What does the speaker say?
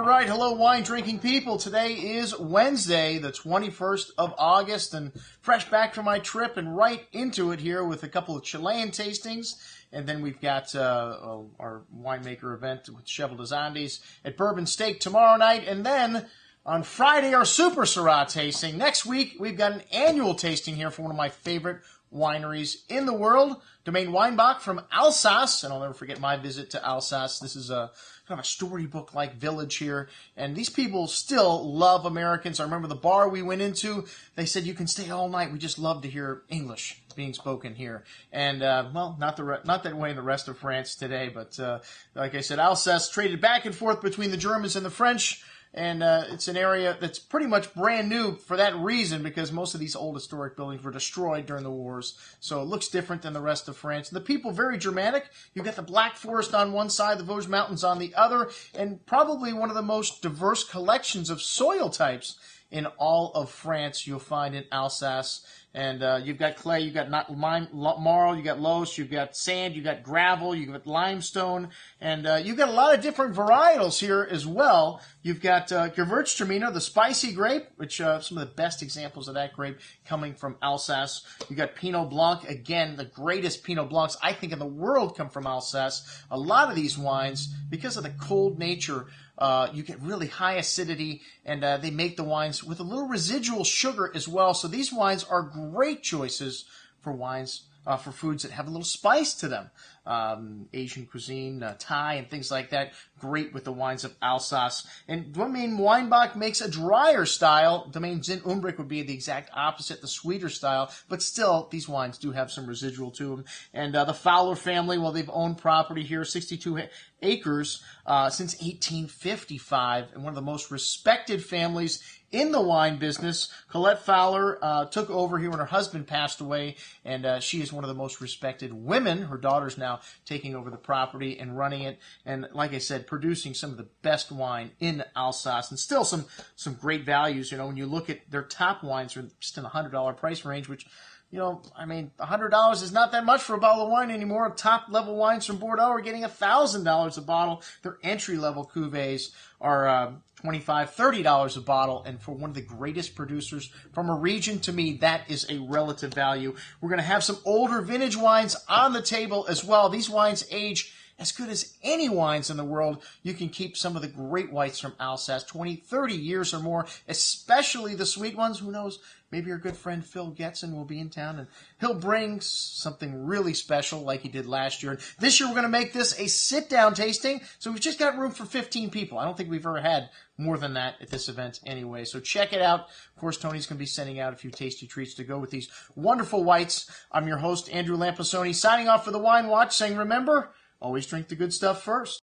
right, hello wine-drinking people. Today is Wednesday, the 21st of August, and fresh back from my trip and right into it here with a couple of Chilean tastings. And then we've got our winemaker event with Cheval des Andes at Bourbon Steak tomorrow night. And then on Friday, our Super Syrah tasting. Next week, we've got an annual tasting here for one of my favorite wineries in the world, Domaine Weinbach from Alsace. And I'll never forget my visit to Alsace. This is a kind of a storybook-like village here. And these people still love Americans. I remember the bar we went into, they said, you can stay all night. We just love to hear English being spoken here. And, well, not that way in the rest of France today. But like I said, Alsace traded back and forth between the Germans and the French. And it's an area that's pretty much brand new for that reason, because most of these old historic buildings were destroyed during the wars. So it looks different than the rest of France. And the people, very Germanic. You've got the Black Forest on one side, the Vosges Mountains on the other, and probably one of the most diverse collections of soil types in all of France you'll find in Alsace. And you've got clay, you've got marl, you've got loess, you've got sand, you've got gravel, you've got limestone, and you've got a lot of different varietals here as well. You've got Gewürztraminer, the spicy grape, which some of the best examples of that grape coming from Alsace. You've got Pinot Blanc, again, the greatest Pinot Blancs I think in the world come from Alsace. A lot of these wines, because of the cold nature, you get really high acidity, and they make the wines with a little residual sugar as well. So these wines are great choices for wines, for foods that have a little spice to them. Asian cuisine, Thai, and things like that. Great with the wines of Alsace. And Domaine Weinbach makes a drier style. Domaine Umbric would be the exact opposite, the sweeter style. But still, these wines do have some residual to them. And the Faller family, well, they've owned property here, 62 acres, since 1855. And one of the most respected families in the wine business. Colette Faller took over here when her husband passed away, and she is one of the most respected women. Her daughter's now taking over the property and running it, and like I said, producing some of the best wine in Alsace, and still some great values. You know, when you look at their top wines, are just in the $100 price range, which, you know, I mean, $100 is not that much for a bottle of wine anymore. Top-level wines from Bordeaux are getting $1,000 a bottle. Their entry-level cuvées are $25, $30 a bottle. And for one of the greatest producers from a region, to me, that is a relative value. We're going to have some older vintage wines on the table as well. These wines age as good as any wines in the world. You can keep some of the great whites from Alsace 20, 30 years or more, especially the sweet ones. Who knows? Maybe our good friend Phil Getson will be in town, and he'll bring something really special like he did last year. And this year we're going to make this a sit-down tasting, so we've just got room for 15 people. I don't think we've ever had more than that at this event anyway. So check it out. Of course, Tony's going to be sending out a few tasty treats to go with these wonderful whites. I'm your host, Andrew Lampasone, signing off for the Wine Watch, saying remember, always drink the good stuff first.